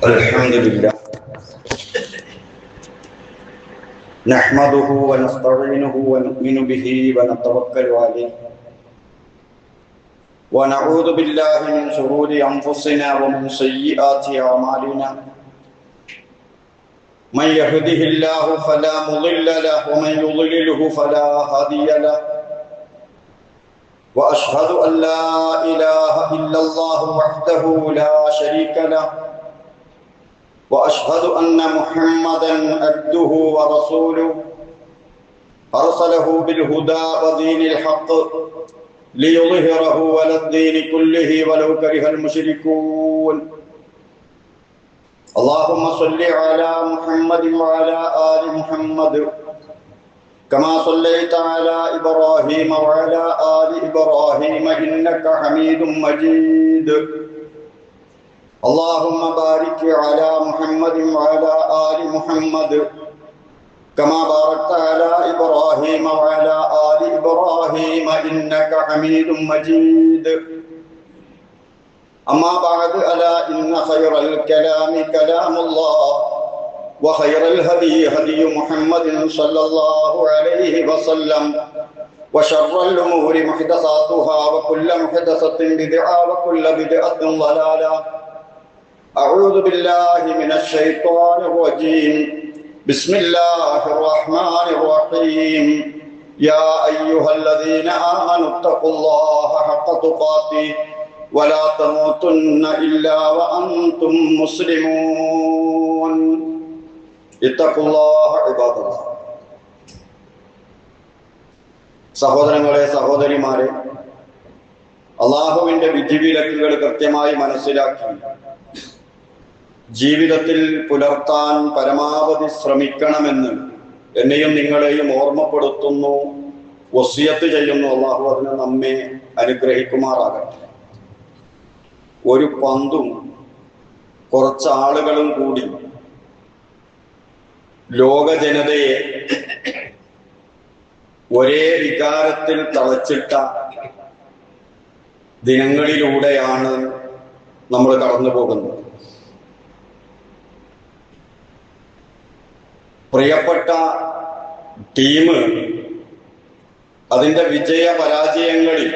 الحمد لله نحمده ونستعينه ونؤمن به ونتوكل عليه ونعوذ بالله من شرور أنفسنا ومن سيئات أعمالنا من يهده الله فلا مضل له ومن يضلله فلا هادي له وأشهد أن لا إله إلا الله وحده لا شريك له وأشهد أن محمدًا عبده ورسوله أرسله بالهدى ودين الحق ليظهره على الدين كله ولو كره المشركون اللهم صل على محمد وعلى آل محمد كما صليت على إبراهيم وعلى آل إبراهيم إنك حميد مجيد اللهم بارك على محمد وعلى آل محمد كما باركت على إبراهيم وعلى آل إبراهيم إنك حميد مجيد أما بعد ألا إن خير الكلام كلام الله وخير الهدي هدي محمد صلى الله عليه وسلم وشر الأمور محدثاتها وكل محدثة بدعة وكل بدعة ضلالة أعوذ بالله من الشيطان الرجيم بسم الله الرحمن الرحيم يا أيها الذين آمنوا اتقوا الله حق تقاته ولا تموتن إلا وأنتم مسلمون اتقوا الله عباد الله സഹോദരങ്ങളെ സഹോദരിമാരെ അല്ലാഹുവിന്റെ വിധിവിലക്കുകൾ കൃത്യമായി മനസ്സിലാക്കി ജീവിതത്തിൽ പുലർത്താൻ പരമാവധി ശ്രമിക്കണമെന്ന് എന്നെയും നിങ്ങളെയും ഓർമ്മപ്പെടുത്തുന്നു, വസിയത്ത് ചെയ്യുന്നു. അള്ളാഹു അതിന് നമ്മെ അനുഗ്രഹിക്കുമാറാകട്ടെ. ഒരു പന്തും കുറച്ച് ആളുകളും കൂടി ലോക ജനതയെ ഒരേ വികാരത്തിൽ തളച്ചിട്ട ദിനങ്ങളിലൂടെയാണ് നമ്മൾ കടന്നു പോകുന്നത്. പ്രിയപ്പെട്ട ടീം അതിന്റെ വിജയ പരാജയങ്ങളിൽ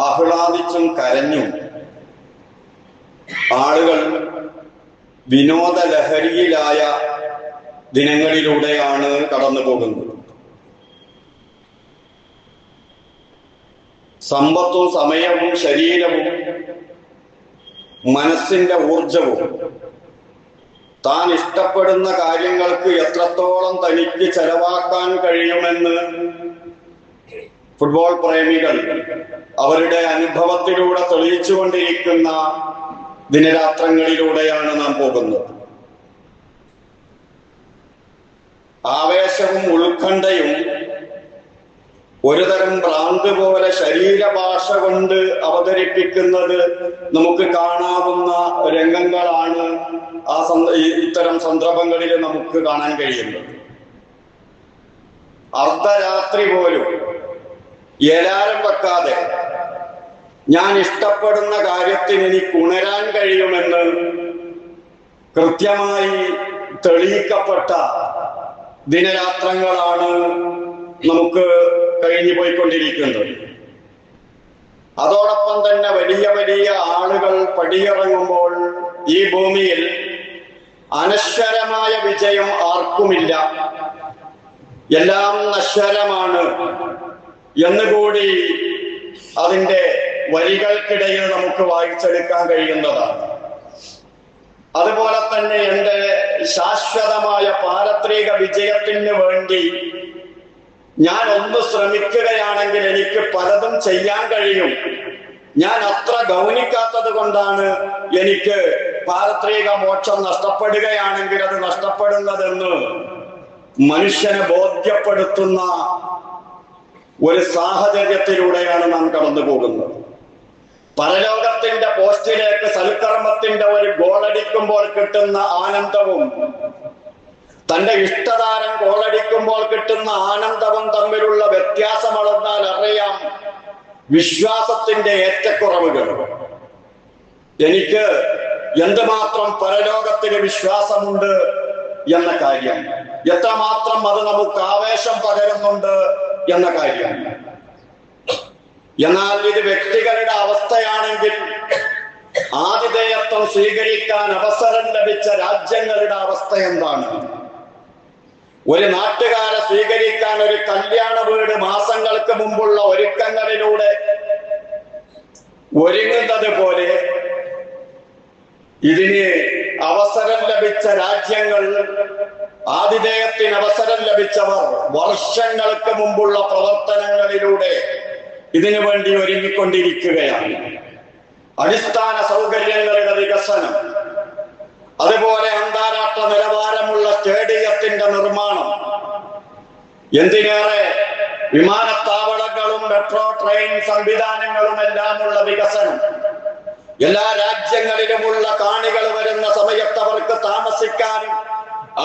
ആഹ്ലാദിച്ചും കരഞ്ഞും ആളുകൾ വിനോദ ലഹരിയിലായ ദിനങ്ങളിലൂടെയാണ് കടന്നു പോകുന്നത്. സമ്പത്തും സമയവും ശരീരവും മനസ്സിന്റെ ഊർജവും താൻ ഇഷ്ടപ്പെടുന്ന കാര്യങ്ങൾക്ക് എത്രത്തോളം തനിക്ക് ചെലവാക്കാൻ കഴിയുമെന്ന് ഫുട്ബോൾ പ്രേമികൾ അവരുടെ അനുഭവത്തിലൂടെ തെളിയിച്ചുകൊണ്ടിരിക്കുന്ന ദിനരാത്രങ്ങളിലൂടെയാണ് നാം പോകുന്നത്. ആവേശവും ഉത്കണ്ഠയും ഒരുതരം ഭ്രാന്ത് പോലെ ശരീരഭാഷ കൊണ്ട് അവതരിപ്പിക്കുന്നത് നമുക്ക് കാണാവുന്ന രംഗങ്ങളാണ് ഇത്തരം സന്ദർഭങ്ങളിൽ നമുക്ക് കാണാൻ കഴിയുന്നത്. അർദ്ധരാത്രി പോലും ഏലാരം വെക്കാതെ ഞാൻ ഇഷ്ടപ്പെടുന്ന കാര്യത്തിന് എനിക്ക് ഉണരാൻ കഴിയുമെന്ന് കൃത്യമായി തെളിയിക്കപ്പെട്ട ദിനരാത്രങ്ങളാണ് നമുക്ക് കഴിഞ്ഞു പോയിക്കൊണ്ടിരിക്കുന്നത്. അതോടൊപ്പം തന്നെ വലിയ വലിയ ആളുകൾ പടിയിറങ്ങുമ്പോൾ ഈ ഭൂമിയിൽ അനശ്വരമായ വിജയം ആർക്കുമില്ല, എല്ലാം നശ്വരമാണ് എന്നുകൂടി അതിൻ്റെ വരികൾക്കിടയിൽ നമുക്ക് വായിച്ചെടുക്കാൻ കഴിയുന്നതാണ്. അതുപോലെ തന്നെ എൻ്റെ ശാശ്വതമായ പാരത്രിക വിജയത്തിന് വേണ്ടി ഞാൻ ഒന്ന് ശ്രമിക്കുകയാണെങ്കിൽ എനിക്ക് പലതും ചെയ്യാൻ കഴിയും. ഞാൻ അത്ര ഗൗനിക്കാത്തത് കൊണ്ടാണ് എനിക്ക് പാരത്രിക മോക്ഷം നഷ്ടപ്പെടുകയാണെങ്കിൽ അത് നഷ്ടപ്പെടുന്നതെന്ന് മനുഷ്യനെ ബോധ്യപ്പെടുത്തുന്ന ഒരു സാഹചര്യത്തിലൂടെയാണ് നാം കടന്നു പോകുന്നത്. പരലോകത്തിന്റെ പോസ്റ്റിലേക്ക് സൽക്കർമ്മത്തിന്റെ ഒരു ഗോളടിക്കുമ്പോൾ കിട്ടുന്ന ആനന്ദവും തന്റെ ഇഷ്ടതാരം ഗോളടിക്കുമ്പോൾ കിട്ടുന്ന ആനന്ദവും തമ്മിലുള്ള വ്യത്യാസം അളന്നാൽ അറിയാം വിശ്വാസത്തിന്റെ ഏറ്റക്കുറവുകൾ. എനിക്ക് എന്തുമാത്രം പരലോകത്തിന് വിശ്വാസമുണ്ട് എന്ന കാര്യം, എത്രമാത്രം അത് നമുക്ക് ആവേശം പകരുന്നുണ്ട് എന്ന കാര്യം. എന്നാൽ ഇത് വ്യക്തികളുടെ അവസ്ഥയാണെങ്കിൽ ആതിഥേയത്വം സ്വീകരിക്കാൻ അവസരം ലഭിച്ച രാജ്യങ്ങളുടെ അവസ്ഥ എന്താണ്? ഒരു നാട്ടുകാരെ സ്വീകരിക്കാൻ ഒരു കല്യാണ വീട് മാസങ്ങൾക്ക് മുമ്പുള്ള ഒരുക്കങ്ങളിലൂടെ ഒരുങ്ങുന്നത് പോലെ ഇതിന് അവസരം ലഭിച്ച രാജ്യങ്ങൾ, ആതിഥേയത്തിന് അവസരം ലഭിച്ചവർ വർഷങ്ങൾക്ക് മുമ്പുള്ള പ്രവർത്തനങ്ങളിലൂടെ ഇതിനു വേണ്ടി ഒരുങ്ങിക്കൊണ്ടിരിക്കുകയാണ്. അടിസ്ഥാന സൗകര്യങ്ങളുടെ വികസനം, അതുപോലെ അന്താരാഷ്ട്ര നിലവാരമുള്ള സ്റ്റേഡിയത്തിന്റെ നിർമ്മാണം, എന്തിനേറെ വിമാനത്താവളങ്ങളും മെട്രോ ട്രെയിൻ സംവിധാനങ്ങളും എല്ലാമുള്ള വികസനം, എല്ലാ രാജ്യങ്ങളിലുമുള്ള കാണികൾ വരുന്ന സമയത്ത് അവർക്ക് താമസിക്കാനും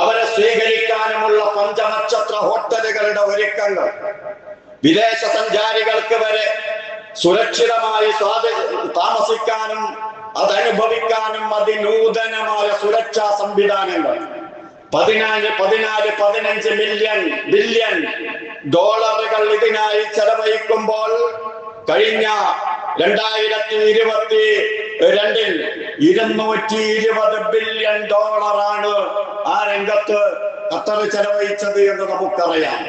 അവരെ സ്വീകരിക്കാനുമുള്ള പഞ്ചനക്ഷത്ര ഹോട്ടലുകളുടെ ഒരുക്കങ്ങൾ, വിദേശ സഞ്ചാരികൾക്ക് വരെ സുരക്ഷിതമായി താമസിക്കാനും അതനുഭവിക്കാനും അതിനൂതനമായ സുരക്ഷാ സംവിധാനങ്ങൾ, 15 ബില്യൺ ഡോളറുകൾ ഇതിനായി ചെലവഴിക്കുമ്പോൾ കഴിഞ്ഞ 2022 220 ബില്യൺ ഡോളറാണ് ആ രംഗത്ത് ഖത്തർ ചെലവഴിച്ചത് എന്ന് നമുക്കറിയാം.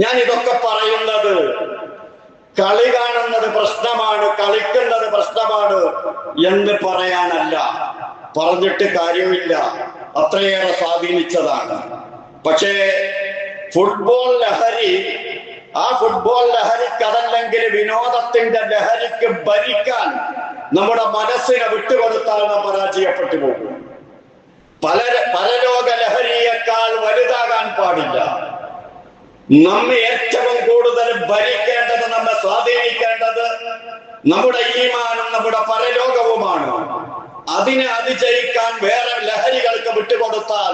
ഞാൻ ഇതൊക്കെ പറയുന്നത് കളി കാണുന്നത് പ്രശ്നമാണ്, കളിക്കുന്നത് പ്രശ്നമാണ് എന്ന് പറയാനല്ല. പറഞ്ഞിട്ട് കാര്യമില്ല, അത്രയേറെ സ്വാധീനിച്ചതാണ്. പക്ഷേ ഫുട്ബോൾ ലഹരി, ആ ഫുട്ബോൾ ലഹരിക്ക് അതല്ലെങ്കിൽ വിനോദത്തിന്റെ ലഹരിക്ക് ഭരിക്കാൻ നമ്മുടെ മനസ്സിനെ വിട്ടുകൊടുത്താൽ നാം പരാജയപ്പെട്ടു പോകും. പരലോക ലഹരിയേക്കാൾ വലുതാകാൻ പാടില്ല. നമ്മെ ഏറ്റവും കൂടുതൽ ഭരിക്കേണ്ടത്, നമ്മെ സ്വാധീനിക്കേണ്ടത് നമ്മുടെ ഈമാനും നമ്മുടെ പരലോകവുമാണ്. അതിനെ അതിജയിക്കാൻ വേറെ ലഹരികൾക്ക് വിട്ടുകൊടുത്താൽ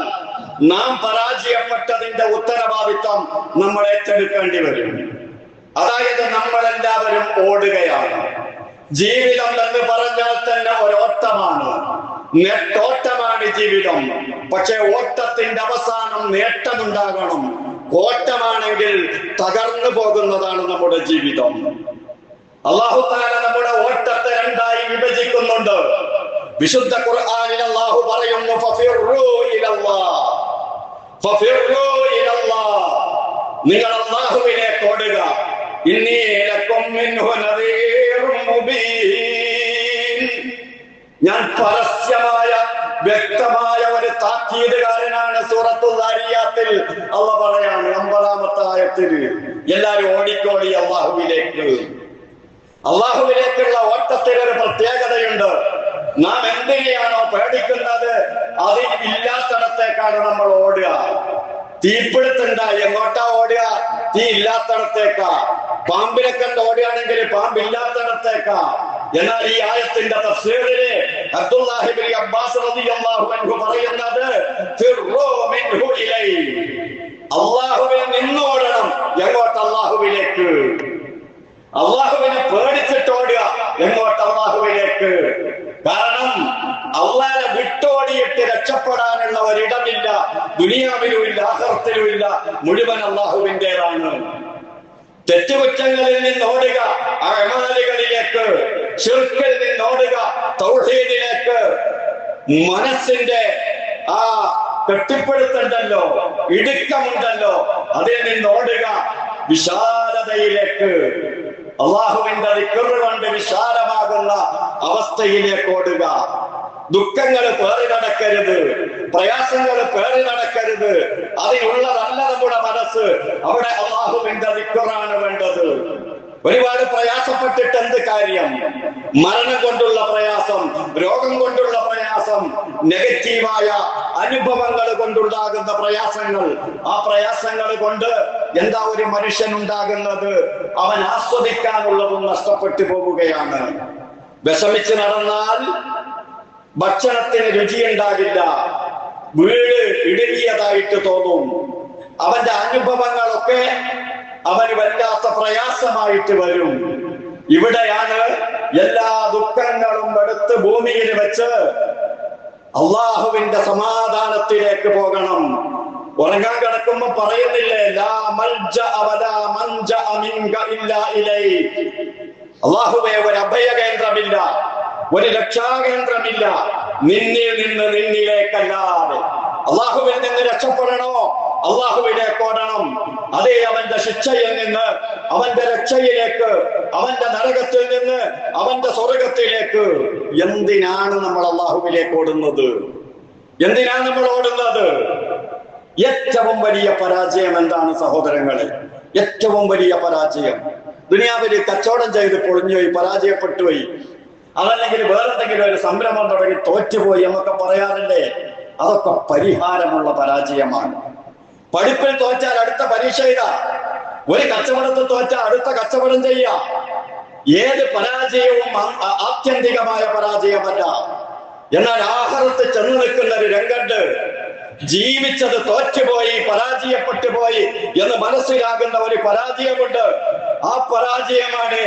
നാം പരാജയപ്പെട്ടതിന്റെ ഉത്തരവാദിത്വം നമ്മൾ ഏറ്റെടുക്കേണ്ടി വരും. അതായത് നമ്മളെല്ലാവരും ഓടുകയാണ്. ജീവിതം എന്ന് പറഞ്ഞാൽ തന്നെ ഒരോട്ടമാണ്, നെട്ടോട്ടമാണ് ജീവിതം. പക്ഷെ ഓട്ടത്തിന്റെ അവസാനം നേട്ടമുണ്ടാകണം. ഓട്ടമാണെങ്കിൽ തകർന്നു പോകുന്നതാണ് നമ്മുടെ ജീവിതം. അല്ലാഹു തആല നമ്മുടെ ഓട്ടത്തെ രണ്ടായി വിഭജിക്കുന്നുണ്ട്. വിശുദ്ധ ഖുർആനിൽ അല്ലാഹു പറയുന്നു, ഫഫിറൂ ഇലല്ലാഹ്, ഫഫിറൂ ഇലല്ലാഹ്, നിങ്ങൾ അല്ലാഹുവിലേക്ക് ഓടുക. ഇന്നി ലക്കും മിൻഹു നദീറും മുബീൻ, ഞാൻ പരസ്യമായ വ്യക്തമായ ഒരു താക്കീതുകാരനാണ്. സൂറത്തുൽ ദാരിയാത്തിൽ അല്ലാഹു പറയാണ് 50-ാമത്തെ ആയത്തിൽ, എല്ലാവരും ഓടിക്കോടി അല്ലാഹുവിലേക്ക്. അല്ലാഹുവിലേക്കുള്ള ഓട്ടത്തിൽ ഒരു പ്രത്യേകതയുണ്ട്. നാം എന്തിനെയാണോ പേടിക്കുന്നത് അത് ഇല്ലാത്തടത്തേക്കാണ് നമ്മൾ ഓടുക. തീപിടുത്തുണ്ടായി എങ്ങോട്ടാ ഓടുക? തീ ഇല്ലാത്തടത്തേക്കാ. പാമ്പിനെ കണ്ട് ഓടുകയാണെങ്കിൽ പാമ്പില്ലാത്തടത്തേക്കാ. എന്നാൽ ഈ ആയത്തിന്റെ തഫ്സീറില് അബ്ദുല്ലാഹി ഇബ്നു അബ്ബാസ് റളിയല്ലാഹു അൻഹു പറയുന്നത്, ഫിർറൂ മിൻഹു ഇലൈഹി, അല്ലാഹുവിൽ നിന്നോടണം. എങ്ങോട്ട്? അല്ലാഹുവിലേക്ക്. അല്ലാഹുവിനെ പേടിച്ചിട്ട് ഓടുക. എങ്ങോട്ട്? അല്ലാഹുവിലേക്ക്. കാരണം അല്ലാഹുവിനെ വിട്ടോടിയിട്ട് രക്ഷപ്പെടാനുള്ള ഒരിടമില്ല, ദുനിയാവിലും ഇല്ല, ആഖിറത്തിലും ഇല്ല. മുഴുവൻ അല്ലാഹുവിൻ്റെതാണ്. തെറ്റുകുറ്റങ്ങളിൽ നിന്നോടുക അഅ്മാലുകളിലേക്ക്, ശിർക്കിൽ നിന്നോടുക തൗഹീദിലേക്ക്. മനസ്സിന്റെ ആ കെട്ടിപ്പടുത്തുണ്ടല്ലോ, ഇടുക്കമുണ്ടല്ലോ, അതിൽ നിന്നോടുക വിശാലതയിലേക്ക്. അല്ലാഹുവിന്റെ ദിക്ർ കൊണ്ട് വിശാലമാകുന്ന അവസ്ഥയിലേക്ക് ഓടുക. ദുഃഖങ്ങൾ പേറി നടക്കരുത്, പ്രയാസങ്ങൾ പേറി നടക്കരുത്. അതിനുള്ളതല്ല നമ്മുടെ മനസ്സ്. അവിടെ അല്ലാഹുവിന്റെ ദിക്റാണ് വേണ്ടത്. ഒരുപാട് പ്രയാസപ്പെട്ടിട്ട് എന്ത് കാര്യം? മരണം കൊണ്ടുള്ള പ്രയാസം, രോഗം കൊണ്ടുള്ള പ്രയാസം, നെഗറ്റീവായ അനുഭവങ്ങൾ കൊണ്ടുണ്ടാകുന്ന പ്രയാസങ്ങൾ, ആ പ്രയാസങ്ങൾ കൊണ്ട് എന്താ ഒരു മനുഷ്യൻ ഉണ്ടാകുന്നത്? അവൻ ആസ്വദിക്കാനുള്ളതും നഷ്ടപ്പെട്ടു പോവുകയാണ്. വിഷമിച്ച് നടന്നാൽ ഭക്ഷണത്തിന് രുചിയുണ്ടാകില്ല, വീട് ഇടുങ്ങിയതായിട്ട് തോന്നും. അവന്റെ അനുഭവങ്ങളൊക്കെ അവന് വല്ലാത്ത പ്രയാസമായിട്ട് വരും. ഇവിടെയാണ് എല്ലാ ദുഃഖങ്ങളും എടുത്ത് ഭൂമിയിൽ വെച്ച് അള്ളാഹുവിന്റെ സമാധാനത്തിലേക്ക് പോകണം. ഉറങ്ങാൻ കിടക്കുമ്പോ പറയുന്നില്ലേ, ലാ മൽജഅ വലാ മൻജഅ മിൻക ഇല്ലാ ഇലൈക്. അള്ളാഹുവേ, ഒരു അഭയകേന്ദ്രമില്ല, ഒരു രക്ഷാകേന്ദ്രമില്ല നിന്നിൽ നിന്ന് നിന്നിലേക്കല്ലാതെ. അള്ളാഹുവിൽ നിന്ന് രക്ഷപ്പെടണോ, അള്ളാഹുവിലേക്ക് ഓടണം. അതേ, അവന്റെ ശിക്ഷയിൽ നിന്ന് അവന്റെ രക്ഷയിലേക്ക്, അവന്റെ നരകത്തിൽ നിന്ന് അവന്റെ സ്വർഗത്തിലേക്ക്. എന്തിനാണ് നമ്മൾ അള്ളാഹുവിലേക്ക് ഓടുന്നത്? എന്തിനാണ് നമ്മൾ ഓടുന്നത്? ഏറ്റവും വലിയ പരാജയം എന്താണ് സഹോദരങ്ങളെ? ഏറ്റവും വലിയ പരാജയം ദുനിയാവില് കച്ചവടം ചെയ്ത് പൊളിഞ്ഞുപോയി, പരാജയപ്പെട്ടുപോയി, അതല്ലെങ്കിൽ വേറെന്തെങ്കിലും ഒരു സംരംഭം തുടങ്ങി തോറ്റുപോയി എന്നൊക്കെ പറയാറില്ലേ? അതൊക്കെ പരിഹാരമുള്ള പരാജയമാണ്. പഠിപ്പിൽ തോറ്റാൽ അടുത്ത പരീക്ഷ എഴുതാ, ഒരു കച്ചവടത്തിൽ തോറ്റാൽ അടുത്ത കച്ചവടം ചെയ്യാം. ഏത് പരാജയവും ആത്യന്തികമായ പരാജയമല്ല. എന്നാൽ ആഖിറത്ത് ചെന്ന് നിൽക്കുന്ന ഒരു രംഗത്ത് ജീവിച്ചത് തോറ്റുപോയി, പരാജയപ്പെട്ടു പോയി എന്ന് മനസ്സിലാകുന്ന ഒരു പരാജയമുണ്ട്. ആ പരാജയമാണ്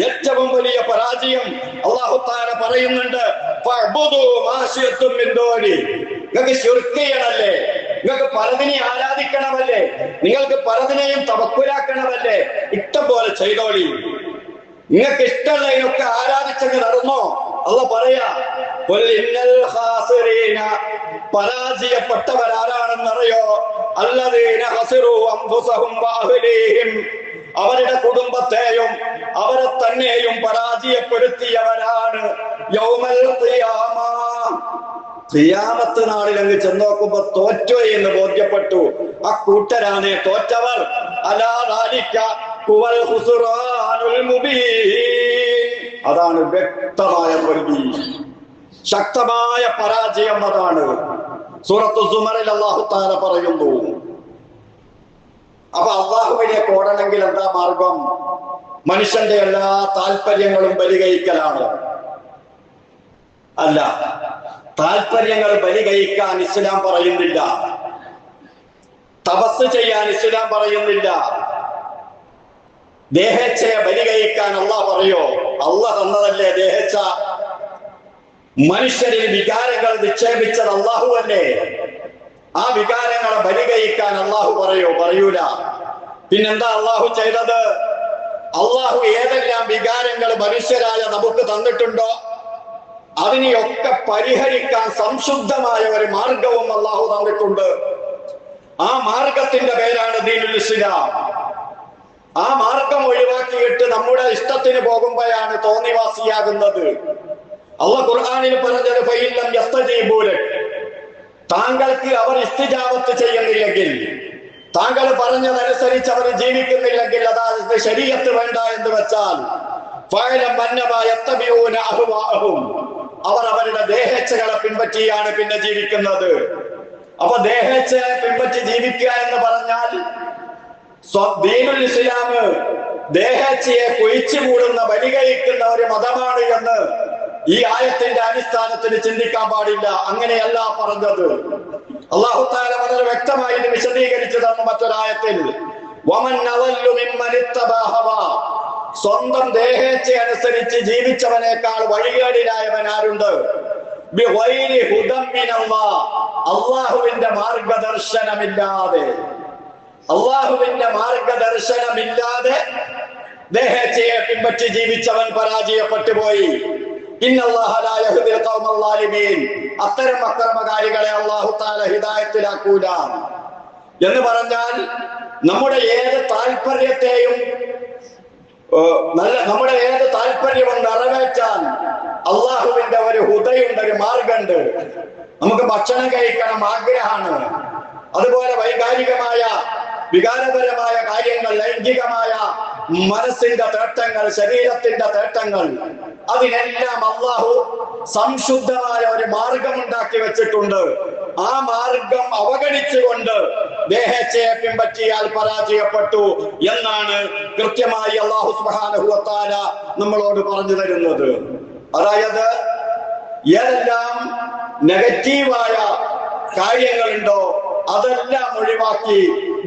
ഏറ്റവും വലിയ പരാജയം. അല്ലാഹു തആല പറയുന്നുണ്ട്, ഫഅബ്ദു മാ ശിഅ്തും മിൻ ദൂനി. നിങ്ങൾക്ക് ശിർക്ക് ചെയ്യണമല്ലേ, നിങ്ങൾക്ക് പലതിനെ ആരാധിക്കണമല്ലേ, നിങ്ങൾക്ക് പലതിനെയും തവക്കുലാക്കണമല്ലേ, ഇഷ്ടം പോലെ ചെയ്തോളി. നിങ്ങൾക്ക് ഇഷ്ടമുള്ളതിനൊക്കെ ആരാധിച്ചങ്ങ് നടന്നോ. അല്ലാഹു പറയാ, പരാജയപ്പെട്ടവരാരാണെന്നറിയോ? അല്ലദീന ഖസിറു അൻഫുസഹും വഅഹ്ലീഹിം. അവരുടെ കുടുംബത്തെയും അവരെ തന്നെയും പരാജയപ്പെടുത്തിയവരാണ്. യൗമൽ ഖിയാമ, ഖിയാമത്ത് നാളിൽ അങ്ങ് ചെന്ന് നോക്കുമ്പോ തോറ്റോ എന്ന് ബോധ്യപ്പെട്ടു. ആ കൂട്ടരാണ് തോറ്റവർ. അലാ ദാലിക ഹുവൽ ഖുസ്റാനുൽ മുബീൻ. അതാണ് വ്യക്തമായ തോൽവി, ശക്തമായ പരാജയം. അതാണ് സൂറത്തു സുമറിൽ അല്ലാഹു തആല പറയുന്നു. അപ്പൊ അള്ളാഹുവിലേക്ക് ഓടണമെങ്കിൽ എന്താ മാർഗം? മനുഷ്യന്റെ എല്ലാ താല്പര്യങ്ങളും ബലികഴിക്കലാണ്? അല്ല, താല്പര്യങ്ങൾ ബലികഴിക്കാൻ ഇസ്ലാം പറയുന്നില്ല. തപസ് ചെയ്യാൻ ഇസ്ലാം പറയുന്നില്ല. ദേഹേച്ഛയെ ബലികഴിക്കാൻ അള്ളാഹ് പറയോ? അള്ളാഹ് തന്നതല്ലേ ദേഹേച്ഛ. മനുഷ്യരിൽ വികാരങ്ങൾ നിക്ഷേപിച്ചത് അള്ളാഹു അല്ലേ? ആ വികാരങ്ങളെ ബലികഴിക്കാൻ അള്ളാഹു പറയോ? പറയൂല. പിന്നെന്താ അള്ളാഹു ചെയ്തത്? അള്ളാഹു ഏതെല്ലാം വികാരങ്ങൾ മനുഷ്യരായ നമുക്ക് തന്നിട്ടുണ്ടോ അതിനെയൊക്കെ പരിഹരിക്കാൻ സംശുദ്ധമായ ഒരു മാർഗവും അള്ളാഹു തന്നിട്ടുണ്ട്. ആ മാർഗത്തിന്റെ പേരാണ് ദീനുൽ ഇസ്ലാം. ആ മാർഗം ഒഴിവാക്കിയിട്ട് നമ്മുടെ ഇഷ്ടത്തിന് പോകുമ്പോഴാണ് തോന്നിവാസിയാകുന്നത്. അല്ലാഹു ഖുർആനിൽ പറഞ്ഞത്, ഫഇല്ലം യസ്തജീബൂ ലക്. താങ്കൾക്ക് അവർ ഇസ്തിജാബത്ത് ചെയ്യുന്നില്ലെങ്കിൽ, താങ്കൾ പറഞ്ഞതനുസരിച്ച് അവർ ജീവിക്കുന്നില്ലെങ്കിൽ, അതായത് ശരീഅത്ത് വേണ്ട എന്ന് വെച്ചാൽ, ഫഅലം അന്നമാ യത്തബിഊന അഹ്വാഅഹും. അവർ അവരുടെ ദേഹേച്ഛകളെ പിൻപറ്റിയാണ് പിന്നെ ജീവിക്കുന്നത്. അപ്പൊ ദേഹേച്ഛയെ പിൻപറ്റി ജീവിക്കുക എന്ന് പറഞ്ഞാൽ ദീനുൽ ഇസ്ലാം ദേഹേച്ഛയെ കുഴിച്ചു മൂടുന്ന, ബലികഴിക്കുന്ന ഒരു മതമാണ് എന്ന് ഈ ആയത്തിന്റെ അടിസ്ഥാനത്തിൽ ചിന്തിക്കാൻ പാടില്ല. അങ്ങനെയല്ല പറഞ്ഞത്. അല്ലാഹു തആല വളരെ വ്യക്തമായി ഇത് വിശദീകരിച്ചു തന്നു മറ്റൊരായത്തിൽ. വമൻ അളല്ലു മിമ്മൻ ഇത്തബഅ ഹവാ. സ്വന്തം ദേഹേച്ഛ അനുസരിച്ച് ജീവിച്ചവനേക്കാൾ വഴികേടിലായവൻ ആരുണ്ട്? ബിഗൈരി ഹുദം മിനല്ലാഹ്. അല്ലാഹുവിന്റെ മാർഗദർശനമില്ലാതെ, അല്ലാഹുവിന്റെ മാർഗദർശനമില്ലാതെ ദേഹേച്ഛയെ പിൻപറ്റി ജീവിച്ചവൻ പരാജയപ്പെട്ടു പോയി. ഇന്നല്ലാഹ ലാ യഹ്ദിൽ ഖൗമൽ ളാലിമീൻ. അത്തരം അക്രമകാരികളെ അല്ലാഹു തആല ഹിദായത്തിലാക്കൂല എന്ന് പറഞ്ഞാൽ, നമ്മുടെ ഏത് താല്പര്യത്തെയും നമ്മുടെ ഏത് താല്പര്യവും നിറവേറ്റാൻ അള്ളാഹുവിന്റെ ഒരു ഹുദയുണ്ട്, ഒരു മാർഗമുണ്ട്. നമുക്ക് ഭക്ഷണം കഴിക്കണം ആഗ്രഹമാണ്. അതുപോലെ വൈകാരികമായ വികാരപരമായ കാര്യങ്ങൾ, ലൈംഗികമായ മനസ്സിന്റെ തേട്ടങ്ങൾ, ശരീരത്തിന്റെ തേട്ടങ്ങൾ, അതിനെല്ലാം അള്ളാഹു സംശുദ്ധമായ ഒരു മാർഗം ഉണ്ടാക്കി വെച്ചിട്ടുണ്ട്. ആ മാർഗം അവഗണിച്ചുകൊണ്ട് ദേഹേച്ഛയെ പിൻപറ്റിയാൽ പരാജയപ്പെട്ടു എന്നാണ് കൃത്യമായി അല്ലാഹു സുബ്ഹാനഹു വ തആല നമ്മളോട് പറഞ്ഞു തരുന്നത്. അതായത് ഏതെല്ലാം നെഗറ്റീവായ കാര്യങ്ങളുണ്ടോ അതെല്ലാം ഒഴിവാക്കി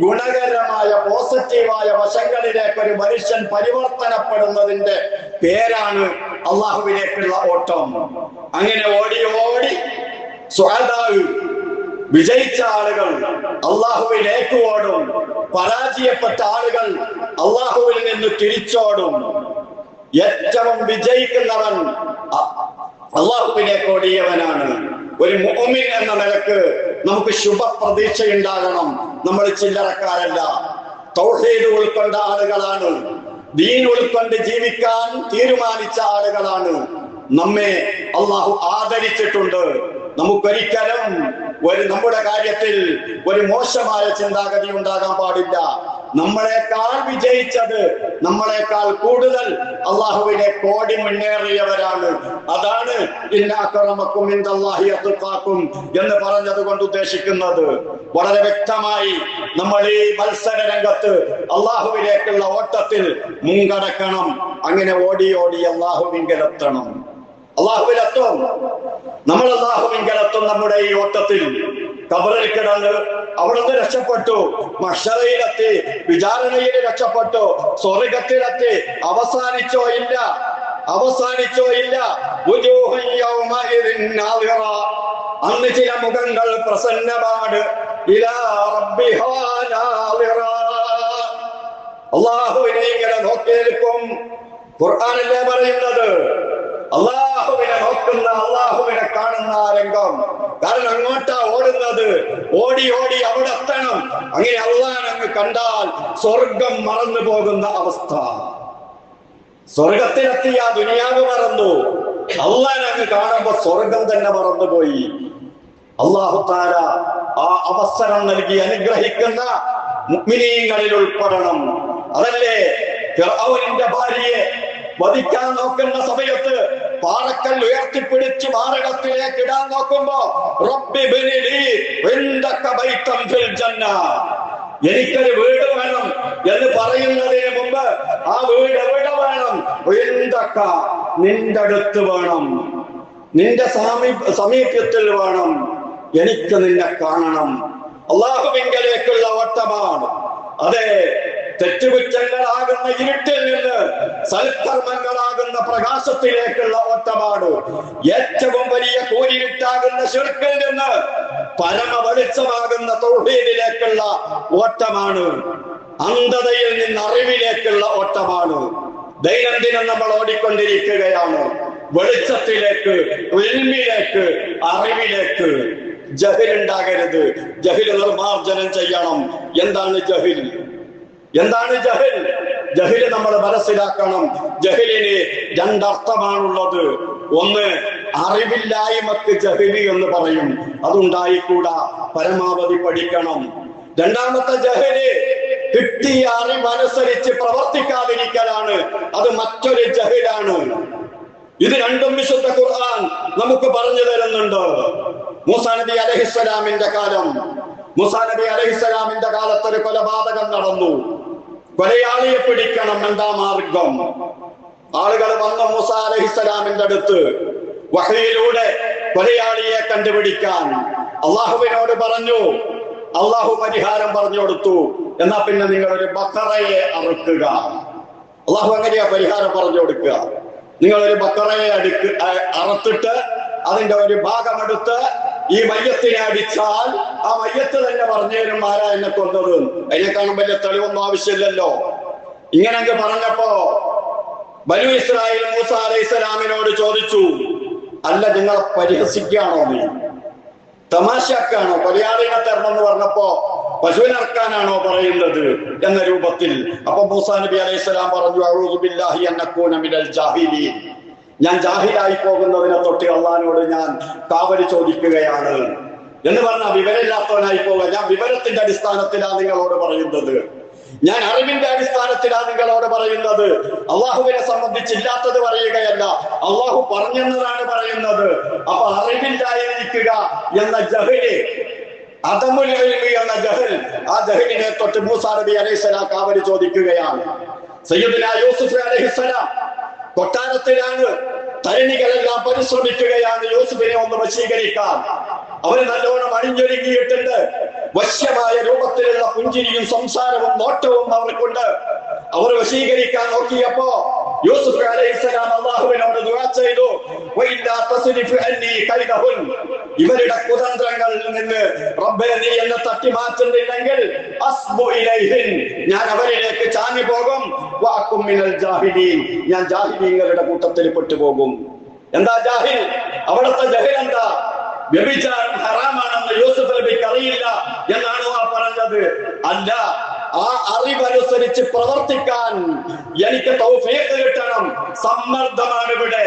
ഗുണകരമായ പോസിറ്റീവായ വശങ്ങളിലേക്ക് ഒരു മനുഷ്യൻ പരിവർത്തനപ്പെടുന്നതിന്റെ പേരാണ് അള്ളാഹുവിലേക്കുള്ള ഓട്ടം. അങ്ങനെ ഓടി ഓടി വിജയിച്ച ആളുകൾ അള്ളാഹുവിലേക്ക് ഓടും, പരാജയപ്പെട്ട ആളുകൾ അള്ളാഹുവിൽ നിന്ന് തിരിച്ചോടും. ഏറ്റവും വിജയിക്കുന്നവൻ അള്ളാഹുവിലേക്ക് ഓടിയവനാണ്. ഒരു മുഅ്മിൻ എന്ന നിലക്ക് നമുക്ക് ശുഭ പ്രതീക്ഷയുണ്ടാകണം. നമ്മൾ ചില്ലറക്കാരല്ല, തൗഹീദ് ഉൾക്കൊണ്ട ആളുകളാണ്, ദീൻ ഉൾക്കൊണ്ട് ജീവിക്കാൻ തീരുമാനിച്ച ആളുകളാണ്. നമ്മെ അള്ളാഹു ആദരിച്ചിട്ടുണ്ട്. നമുക്കൊരിക്കലും നമ്മുടെ കാര്യത്തിൽ ഒരു മോശമായ ചിന്താഗതി ഉണ്ടാകാൻ പാടില്ല. നമ്മളെക്കാൾ വിജയിച്ചത്, നമ്മളെക്കാൾ കൂടുതൽ അള്ളാഹുവിനെ കോടി മുന്നേറിയവരാണ്. അതാണ് ഇന്ന അക്രമക്കും ഇൻദല്ലാഹി അത്ഖാക്കും എന്ന് പറഞ്ഞത് കൊണ്ട് ഉദ്ദേശിക്കുന്നത്. വളരെ വ്യക്തമായി നമ്മൾ ഈ മത്സര രംഗത്ത് അള്ളാഹുവിലേക്കുള്ള ഓട്ടത്തിൽ മുൻകടക്കണം. അങ്ങനെ ഓടി ഓടി അള്ളാഹുവിങ്കലെത്തണം. അള്ളാഹുവിലെത്തും, നമ്മൾ അള്ളാഹുവിങ്കലെത്തും. നമ്മുടെ ഈ ഓട്ടത്തിൽ ഖബറിൽ കിടന്ന് അവിടുന്ന് രക്ഷപ്പെട്ടു, മഹ്ശറയിലെത്തി, വിചാരണയിൽ രക്ഷപ്പെട്ടു, സ്വർഗത്തിലെത്തി. അവസാനിച്ചോ ഇല്ല, അവസാനിച്ചോ ഇല്ല. അന്ന് ചില മുഖങ്ങൾ പ്രസന്നമാണ്. അള്ളാഹുവിനെ ഇങ്ങനെ നോക്കി നിൽക്കും. ഖുർആനല്ലേ പറയുന്നത്, അള്ളാഹുവിനെ നോക്കുന്ന, അള്ളാഹുവിനെ കാണുന്ന രംഗം. കാരണം അങ്ങോട്ടാ ഓടുന്നത്, ഓടി ഓടി അവിടെ എത്തണം. അങ്ങനെ അള്ളാഹനെ അങ്ങ് കണ്ടാൽ സ്വർഗം മറന്നു പോകുന്ന അവസ്ഥ. സ്വർഗത്തിലെത്തിയ ദുനിയാവ് മറന്നു, അള്ളാഹനെ അങ്ങ് കാണുമ്പോ സ്വർഗം തന്നെ മറന്നുപോയി. അള്ളാഹു തആല ആ അവസരം നൽകി അനുഗ്രഹിക്കുന്ന മുഅ്മിനീങ്ങളിൽ ഉൾപ്പെടണം. അതല്ലേ ഫിർഔനിന്റെ ഭാര്യയെ വധിക്കാൻ നോക്കുന്ന സമയത്ത് പാറക്കൽ ഉയർത്തിപ്പിടിച്ച് മാരകത്തിലേക്ക് ഇടാൻ നോക്കുമ്പോ എനിക്കൊരു വീട് വേണം എന്ന് പറയുന്നതിന് മുമ്പ് ആ വീട് എവിടെ വേണം? നിന്റെ അടുത്ത് വേണം, നിന്റെ സമീപത്തിൽ വേണം, എനിക്ക് നിന്നെ കാണണം. അള്ളാഹുവിങ്കലേക്കുള്ള ഓട്ടമാണ്. അതെ, തെറ്റുകുറ്റങ്ങളാകുന്ന ഇരുട്ടിൽ നിന്ന് സൽക്കർമ്മങ്ങളാകുന്ന പ്രകാശത്തിലേക്കുള്ള ഓട്ടമാണ്. ഏറ്റവും വലിയ കൂരിരുട്ടാകുന്ന ശിർക്കിൽ നിന്ന് പരമ വെളിച്ചമാകുന്ന തൗഹീദിലേക്കുള്ള ഓട്ടമാണ്. അന്ധതയിൽ നിന്ന് അറിവിലേക്കുള്ള ഓട്ടമാണ്. ദൈനംദിനം നമ്മൾ ഓടിക്കൊണ്ടിരിക്കുകയാണ് വെളിച്ചത്തിലേക്ക്, ഇൽമിലേക്ക്, അറിവിലേക്ക്. ജഹിൽ ഉണ്ടാകരുത്, ജഹിൽ നിർമാർജനം ചെയ്യണം. എന്താണ് ജഹിൽ? എന്താണ് ജഹിൽ? ജഹില് നമ്മൾ മനസ്സിലാക്കണം. ജഹിലിന് രണ്ടർത്ഥമാണുള്ളത്. ഒന്ന്, അറിവില്ലായ്മക്ക് ജഹില് എന്ന് പറയും, അതുണ്ടായിക്കൂടാ, പരമാവധി പഠിക്കണം. രണ്ടാമത്തെ ജഹില് കിട്ടിയ അറിവനുസരിച്ച് പ്രവർത്തിക്കാതിരിക്കലാണ്, അത് മറ്റൊരു ജഹിലാണ്. ഇത് രണ്ടും വിശുദ്ധ ഖുർആൻ നമുക്ക് പറഞ്ഞു തരുന്നുണ്ട്. മൂസാ നബി അലൈഹിസ്സലാമിന്റെ കാലം, മൂസാ നബി അലൈഹിസ്സലാമിന്റെ കാലത്ത് ഒരു കൊലപാതകം നടന്നു. കൊലയാളിയെ പിടിക്കണം, എന്താ മാർഗം? ആളുകൾ വന്ന മൂസാ അലൈഹിസ്സലാമിന്റെ അടുത്ത് വഹയിലൂടെ കൊലയാളിയെ കണ്ടുപിടിക്കാൻ അള്ളാഹുവിനോട് പറഞ്ഞു. അള്ളാഹു പരിഹാരം പറഞ്ഞു കൊടുത്തു. എന്നാ പിന്നെ നിങ്ങൾ ഒരു ബക്കറയെ അറുക്കുക. അള്ളാഹു എങ്ങനെയാ പരിഹാരം പറഞ്ഞു കൊടുക്കുക? നിങ്ങൾ ഒരു ബക്കറയെ അറുത്തിട്ട് അതിന്റെ ഒരു ഭാഗമെടുത്ത് ഈ മയ്യത്തിനെ അടിച്ചാൽ ആ മയ്യത്ത് തന്നെ പറഞ്ഞു തരും ആരാ എന്നെ കൊന്നത്. അതിനെക്കാളും വലിയ തെളിവൊന്നും ആവശ്യമില്ലല്ലോ. ഇങ്ങനെ പറഞ്ഞപ്പോ ബനൂ ഇസ്രായേൽ മൂസാ അലൈഹിസ്സലാമിനോട് ചോദിച്ചു, അല്ല നിങ്ങളെ പരിഹസിക്കുകയാണോ, നീ തമാശക്കാണോ? കൊലയാളിനെ തരണം എന്ന് പറഞ്ഞപ്പോ പശുവിനറക്കാനാണോ പറയുന്നത് എന്ന രൂപത്തിൽ. അപ്പൊ മൂസാ നബി അലൈഹിസ്സലാം പറഞ്ഞു, അഊദു ബില്ലാഹി അൻ അകൂന മിനൽ ജാഹിലീൻ, ഞാൻ ജാഹിലായി പോകുന്നതിനെ തൊട്ട് അള്ളാഹിനോട് ഞാൻ കാവല് ചോദിക്കുകയാണ് എന്ന് പറഞ്ഞാൽ വിവരമില്ലാത്തവനായി പോകാൻ. ഞാൻ വിവരത്തിന്റെ അടിസ്ഥാനത്തിലാണ് നിങ്ങളോട് പറയുന്നത്, ഞാൻ അറിവിന്റെ അടിസ്ഥാനത്തിലാണ് നിങ്ങളോട് പറയുന്നത്. അള്ളാഹുവിനെ സംബന്ധിച്ചില്ലാത്തത് പറയുകയല്ല, അള്ളാഹു പറഞ്ഞെന്നതാണ് പറയുന്നത്. അപ്പൊ അറിവില്ലായിരിക്കുക എന്ന ജഹല്, അദമുൽ ഇൽമി എന്ന ജഹൽ, ആ ജഹലിനെ തൊട്ട് മൂസാ നബി അലൈഹിസ്സലാം കാവല് ചോദിക്കുകയാണ്. സയ്യിദുനാ യൂസുഫ് അലൈഹിസ്സലാം കൊട്ടാരത്തിലാണ്. തരണികളെല്ലാം പരിശ്രമിക്കുകയാണ് യൂസുഫിനെ ഒന്ന് വശീകരിക്കാൻ. അവര് നല്ലോണം അണിഞ്ഞൊരുങ്ങിയിട്ടുണ്ട്. വശ്യമായ രൂപത്തിലുള്ള പുഞ്ചിരിയും സംസാരവും നോട്ടവും അവർക്കുണ്ട്. അവർ വശീകരിക്കാൻ നോക്കിയപ്പോ യൂസുഫ് അലൈഹിസ്സലാം അല്ലാഹുവിനോട് ദുആ ചെയ്തു, വഇല്ലാ തസ്രിഫ് അന്നി കൈദഹുൻ, ഇവരുടെ കുതന്ത്രങ്ങളിൽ നിന്ന് റബ്ബേ നീ എന്നെ തട്ടി മാറ്റുന്നില്ലെങ്കിൽ അസ്ബു ഇലൈഹിൻ, ഞാൻ അവരിലേക്ക് ചാഞ്ഞു പോകും, വഅകും മിനൽ ജാഹിലീൻ, ഞാൻ ജാഹിലീങ്ങളുടെ കൂട്ടത്തിൽ പെട്ടുപോകും. എന്താ ജാഹിൽ? അവിടുത്തെ ജഹിൽ എന്താ? വ്യഭിചാരം ഹറാമാണെന്ന് യൂസുഫ് നബിക്ക് അറിയില്ല എന്നാണോ ആ പറഞ്ഞത്? അല്ല, ആ അറിവനുസരിച്ച് പ്രവർത്തിക്കാൻ എനിക്ക് തൗഫീഖ് കിട്ടണം. സമ്മർദ്ദമാണ് ഇവിടെ,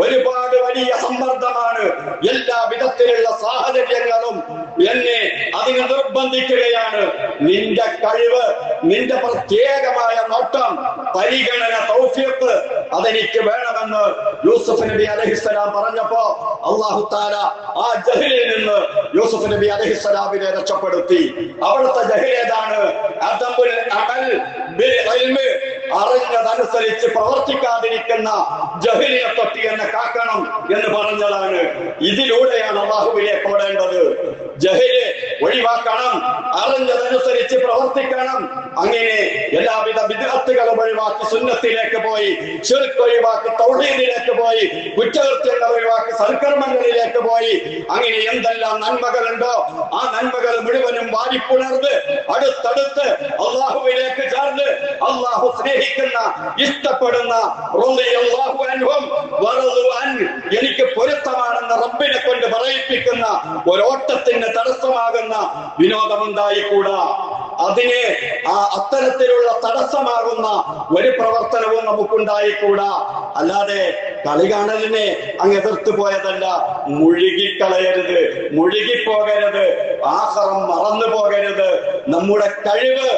ഒരുപാട് വലിയ സമ്മർദ്ദമാണ്. എല്ലാ വിധത്തിലുള്ള സാഹചര്യങ്ങളും എന്നെ അതിന് നിർബന്ധിക്കുകയാണ്. നിന്റെ കഴിവ്, നിന്റെ പ്രത്യേകമായ നോട്ടം, പരിഗണന, തൗഫീഖ് അതെനിക്ക് വേണമെന്ന് യൂസുഫ് നബി അലൈഹിസ്സലാം പറഞ്ഞപ്പോ അല്ലാഹു തആല ആ ജഹലിൽ നിന്ന് യൂസുഫ് നബി അലൈഹിസ്സലാമിനെ രക്ഷപ്പെടുത്തി. അവിടുത്തെ ജഹൽ ഏതാണ്? അറിഞ്ഞതനുസരിച്ച് പ്രവർത്തിക്കാതിരിക്കുന്ന ജഹലിനെ തൊട്ട് എന്നെ കാക്കണം എന്ന് പറഞ്ഞതാണ്. ഇതിലൂടെയാണ് അല്ലാഹുവിലേക്ക് ഓടേണ്ടത്. ജഹല് ഒഴിവാക്കണം, അറിഞ്ഞതനുസരിച്ച് പ്രവർത്തിക്കണം. അങ്ങനെ എല്ലാവിധ ബിദ്അത്തുകളും ഒഴിവാക്കി സുന്നത്തിലേക്ക് പോയി, ശിർക്ക് ഒഴിവാക്കി തൗഹീദിലേക്ക് പോയി, കുറ്റകൃത്യങ്ങൾ ഒഴിവാക്കി സൽക്കർമ്മങ്ങളിലേക്ക് പോയി. അങ്ങനെ എന്തെല്ലാം നന്മകളുണ്ടോ ആ നന്മകൾ മുഴുവനും വാരിപ്പുണർന്ന് അടുത്തടുത്ത് അള്ളാഹുവിലേക്ക് ചേർന്ന് അള്ളാഹു സ്നേഹിക്കുന്ന, ഇഷ്ടപ്പെടുന്ന, എനിക്ക് പൊരുത്തമാണെന്ന് റബ്ബിനെ കൊണ്ട് പറയിപ്പിക്കുന്ന ഒരോട്ടത്തിന് തടസ്സമാകുന്ന വിനോദമുണ്ടായിക്കൂടാ. അതിന് അത്തരത്തിലുള്ള തടസ്സമാകുന്ന ഒരു പ്രവർത്തനവും നമുക്കുണ്ടായിക്കൂടാ. അല്ലാതെ കളി കാണലിനെ അങ്ങ് എതിർത്ത് പോയതല്ല. മുഴുകിക്കളയരുത്, മുഴുകിപ്പോകരുത്, ആഖിറം മറന്നു പോകരുത്. നമ്മുടെ കഴിവ്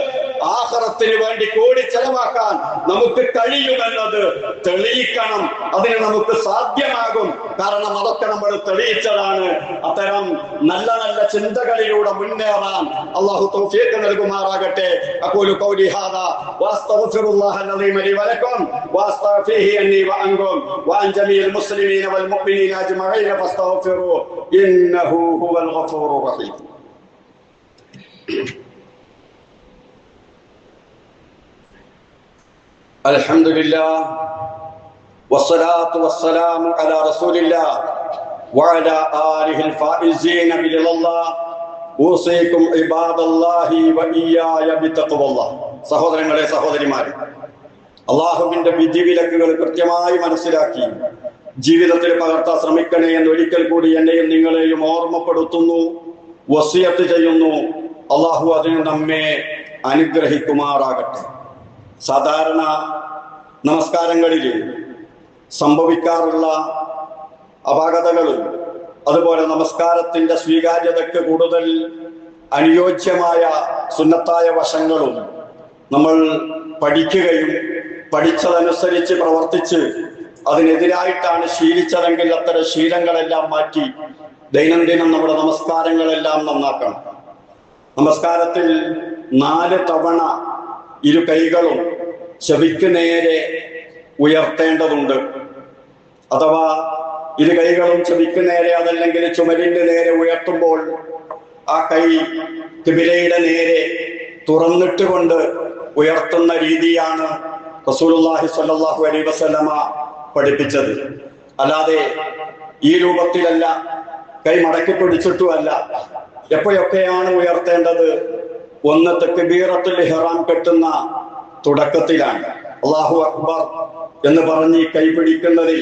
ആഖിറത്തിന് വേണ്ടി കൂടി ചെലവാക്കാൻ നമുക്ക് കഴിയുമെന്നത് തെളിയിക്കണം. അതിന് നമുക്ക് സാധ്യമാകും. കാരണം അതൊക്കെ നമ്മൾ തെളിയിച്ചതാണ്. അത്തരം നല്ല നല്ല ചിന്തകളിലൂടെ മുന്നേറാൻ അല്ലാഹു തൗഫീഖ് നൽകുമാറാകട്ടെ. അഖൂലു ഖൗലി ഹാദാ വഅസ്തഗ്ഫിറുല്ലാഹൽ അലീം ലി വലക്കും വഅസ്തഗ്ഫിഹി അന്നി വഅൻകും വഅൻ ജമീഇൽ മുസ്ലിമീന വൽ മുഅ്മിനീന അജ്മഈന ഫസ്തഗ്ഫിറൂ ഇന്നഹു ഹുവൽ ഗഫൂറുർ റഹീം. അൽഹംദുലില്ലാഹ് വസ്സലാത്തു വസ്സലാമു അലാ റസൂലില്ലാഹ് വഅലാ ആലിഹിൽ ഫായിസീന ബിറളില്ലാഹ് ഊസീകും ഇബാദല്ലാഹി വഇയ്യായ ബിതഖ്വല്ലാഹ്. സഹോദരങ്ങളെ, സഹോദരിമാരെ, അല്ലാഹുവിന്റെ വിധിവിലക്കുകൾ കൃത്യമായി മനസ്സിലാക്കി ജീവിതത്തിൽ പകർത്താൻ ശ്രമിക്കണേ എന്ന് ഒരിക്കൽ കൂടി എന്നെയും നിങ്ങളെയും ഓർമ്മപ്പെടുത്തുന്നു, വസിയത്ത് ചെയ്യുന്നു. അല്ലാഹു അതിന് നമ്മെ അനുഗ്രഹിക്കുമാറാകട്ടെ. സാധാരണ നമസ്കാരങ്ങളിൽ സംഭവിക്കാറുള്ള അപാകതകളും അതുപോലെ നമസ്കാരത്തിന്റെ സ്വീകാര്യതയ്ക്ക് കൂടുതൽ അനുയോജ്യമായ സുന്നത്തായ വശങ്ങളും നമ്മൾ പഠിക്കുകയും പഠിച്ചതനുസരിച്ച് പ്രവർത്തിച്ച് അതിനെതിരായിട്ടാണ് ശീലിച്ചതെങ്കിൽ അത്തരം ശീലങ്ങളെല്ലാം മാറ്റി ദൈനംദിനം നമ്മുടെ നമസ്കാരങ്ങളെല്ലാം നന്നാക്കണം. നമസ്കാരത്തിൽ 4 തവണ ഇരു കൈകളും ചെവിക്ക് നേരെ ഉയർത്തേണ്ടതുണ്ട്. അഥവാ ഇരു കൈകളും ചെവിക്ക് നേരെ, അതല്ലെങ്കിൽ ചുമലിന്റെ നേരെ ഉയർത്തുമ്പോൾ ആ കൈ ഖിബിലയുടെ നേരെ തുറന്നിട്ടുകൊണ്ട് ഉയർത്തുന്ന രീതിയാണ് റസൂലുള്ളാഹി സ്വല്ലല്ലാഹു അലൈഹി വസല്ലമ പഠിപ്പിച്ചത്. അല്ലാതെ ഈ രൂപത്തിലല്ല, കൈ മടക്കി പിടിച്ചിട്ടുമല്ല. എപ്പോഴൊക്കെയാണ് ഉയർത്തേണ്ടത്? ഒന്ന് തക്ബീറത്തുൽ ഇഹ്റാം കെട്ടുന്ന തുടക്കത്തിലാണ്. അല്ലാഹു അക്ബർ എന്ന് പറഞ്ഞ് കൈ പിടിക്കുന്നതിൽ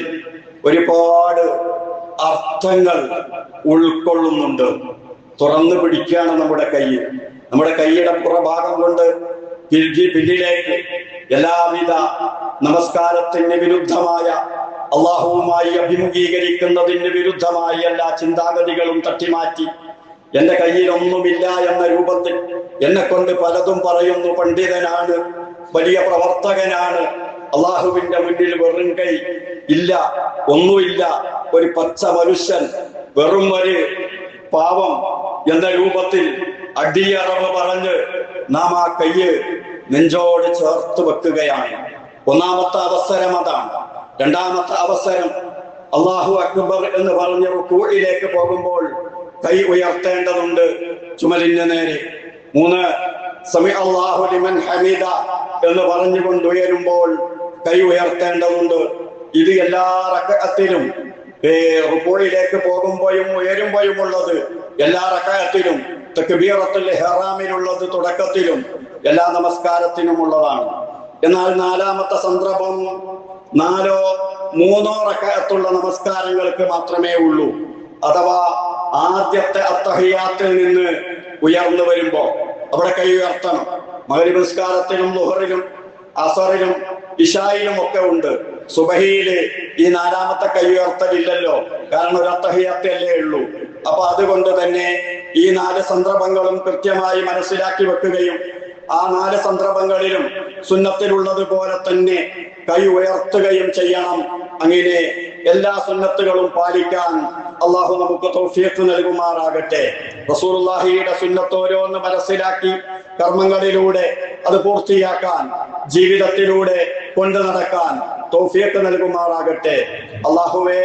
ഒരുപാട് അർത്ഥങ്ങൾ ഉൾക്കൊള്ളുന്നുണ്ട്. തുറന്നു പിടിക്കുകയാണ് നമ്മുടെ കൈ. നമ്മുടെ കൈയുടെ പുറഭാഗം കൊണ്ട് പിന്നിലേക്ക് എല്ലാവിധ നമസ്കാരത്തിന് വിരുദ്ധമായ, അള്ളാഹുവുമായി അഭിമുഖീകരിക്കുന്നതിന് വിരുദ്ധമായ എല്ലാ ചിന്താഗതികളും തട്ടിമാറ്റി എന്റെ കയ്യിൽ ഒന്നുമില്ല എന്ന രൂപത്തിൽ എന്നെ കൊണ്ട് പലതും പറയുന്നു, പണ്ഡിതനാണ്, വലിയ പ്രവർത്തകനാണ്, അള്ളാഹുവിന്റെ മുന്നിൽ വെറും കൈ ഇല്ല, ഒന്നുമില്ല, ഒരു പച്ച മനുഷ്യൻ, വെറും ഒരു പാവം എന്ന രൂപത്തിൽ അടിയറവ് പറഞ്ഞ് നാം ആ കയ്യ് നെഞ്ചോട് ചേർത്ത് വെക്കുകയാണ്. ഒന്നാമത്തെ അവസരം അതാണ്. രണ്ടാമത്തെ അവസരം അല്ലാഹു അക്ബർ എന്ന് പറഞ്ഞ് റുകൂഇലേക്ക് പോകുമ്പോൾ കൈ ഉയർത്തേണ്ടതുണ്ട് ചുമലിന് നേരെ. 3 സമി അല്ലാഹു ലിമൻ ഹമീദ എന്ന് പറഞ്ഞുകൊണ്ട് ഉയരുമ്പോൾ കൈ ഉയർത്തേണ്ടതുണ്ട്. ഇത് എല്ലാ റക്അത്തിലും റുകൂഇലേക്ക് പോകുമ്പോഴും ഉയരുമ്പോഴും ഉള്ളത്, എല്ലാ റക്അത്തിലും തക്ബീറത്തുൽ ഇഹ്റാമിലുള്ളത് തുടക്കത്തിലും എല്ലാ നമസ്കാരത്തിനും ഉള്ളതാണ്. എന്നാൽ നാലാമത്തെ സന്ദർഭം 4 3 റക്അത്തുള്ള നമസ്കാരങ്ങൾക്ക് മാത്രമേ ഉള്ളൂ. അഥവാ ആദ്യത്തെ അത്തഹിയാത്തിൽ നിന്ന് ഉയർന്നു വരുമ്പോ അവിടെ കൈ ഉയർത്തണം. മഗ്രിബ് നിസ്കാരത്തിലും ളുഹറിലും അസറിലും ഇശായിലും ഒക്കെ ഉണ്ട്. സുബഹിയില് ഈ 4ാമത്തെ കൈ ഉയർത്തലില്ലല്ലോ, കാരണം ഒരു അത്തഹിയാത്തല്ലേ ഉള്ളൂ. അപ്പൊ അതുകൊണ്ട് തന്നെ ഈ 4 സന്ദർഭങ്ങളും കൃത്യമായി മനസ്സിലാക്കി വെക്കുകയും ആ 4 സന്ദർഭങ്ങളിലും സുന്നത്തിലുള്ളത് പോലെ തന്നെ കൈ ഉയർത്തുകയും ചെയ്യണം. അങ്ങനെ എല്ലാ സുന്നത്തുകളും പാലിക്കാൻ അള്ളാഹു നമുക്ക് തൗഫീഖ് നൽകുമാറാകട്ടെ. റസൂലുള്ളാഹിയുടെ സുന്നത്ത് ഓരോന്ന് മനസ്സിലാക്കി കർമ്മങ്ങളിലൂടെ അത് പൂർത്തിയാക്കാൻ, ജീവിതത്തിലൂടെ കൊണ്ടു നടക്കാൻ തൗഫീഖ് നൽകുമാറാകട്ടെ. അള്ളാഹുവേ,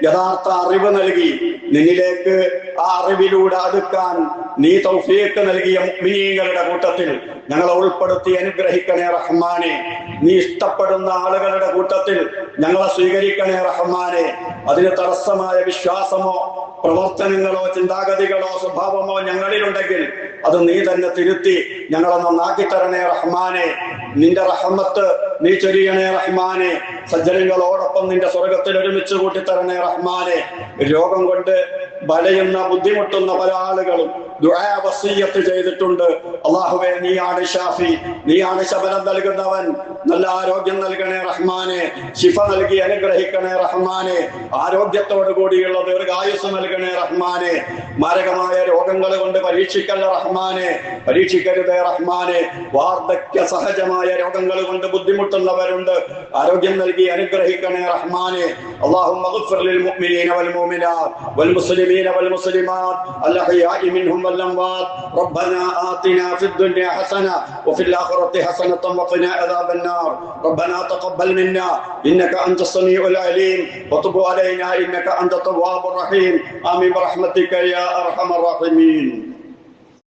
യഥാർത്ഥ അറിവ് നൽകി നിന്നിലേക്ക് ആ അറിവിലൂടെ അടുക്കാൻ നീ തൗഫീഖ് നൽകിയ മുഅ്മിനീങ്ങളുടെ കൂട്ടത്തിൽ ഞങ്ങളെ ഉൾപ്പെടുത്തി അനുഗ്രഹിക്കണേ റഹ്മാനെ. നീ ഇഷ്ടപ്പെടുന്ന ആളുകളുടെ കൂട്ടത്തിൽ ഞങ്ങളെ സ്വീകരിക്കണേ റഹ്മാനെ. അതിന് തടസ്സമായ വിശ്വാസമോ പ്രവർത്തനങ്ങളോ ചിന്താഗതികളോ സ്വഭാവമോ ഞങ്ങളിലുണ്ടെങ്കിൽ അത് നീ തന്നെ തിരുത്തി ഞങ്ങളെ നന്നാക്കി തരണേ റഹ്മാനെ. നിന്റെ റഹ്മത്ത് നീ ചൊരിയണേ റഹ്മാനെ. സജ്ജനങ്ങളോടൊപ്പം നിന്റെ സ്വർഗത്തിൽ ഒരുമിച്ച് കൂട്ടിത്തരണേ റഹ്മാനെ. രോഗം കൊണ്ട് വലയുന്ന ബുദ്ധിമുട്ടുന്ന പല ആളുകളും ദുആ വസിയ്യത്ത് ചെയ്തിട്ടുണ്ട്. അല്ലാഹുവേ, നീയാണ് ഷാഫി, നീയാണ് ശമനം നൽകുന്നവൻ. നല്ല ആരോഗ്യം നൽകണേ റഹ്മാനെ. ശിഫ നൽകി അനുഗ്രഹിക്കണേ റഹ്മാനെ. ആരോഗ്യത്തോടു കൂടിയുള്ള ദീർഘായുസ് നൽകണേ റഹ്മാനെ. മാരകമായ രോഗങ്ങൾ കൊണ്ട് പരീക്ഷിക്കല്ല റഹ്മാനെ, പരീക്ഷിക്കരുതേ റഹ്മാനെ. വാർദ്ധക്യ സഹജമായ രോഗങ്ങൾ കൊണ്ട് ബുദ്ധിമുട്ടുന്നവരുണ്ട്, ആരോഗ്യം നൽകി അനുഗ്രഹിക്കണേ റഹ്മാനെ. اللهم اغفر للمؤمنين والمؤمنات والمسلمين والمسلمات الأحياء منهم والأموات. ربنا آتنا في الدنيا حسنة وفي الآخرة حسنة وقنا عذاب النار. ربنا تقبل منا إنك أنت السميع العليم وتب علينا إنك أنت التواب الرحيم. آمين برحمتك يا أرحم الراحمين.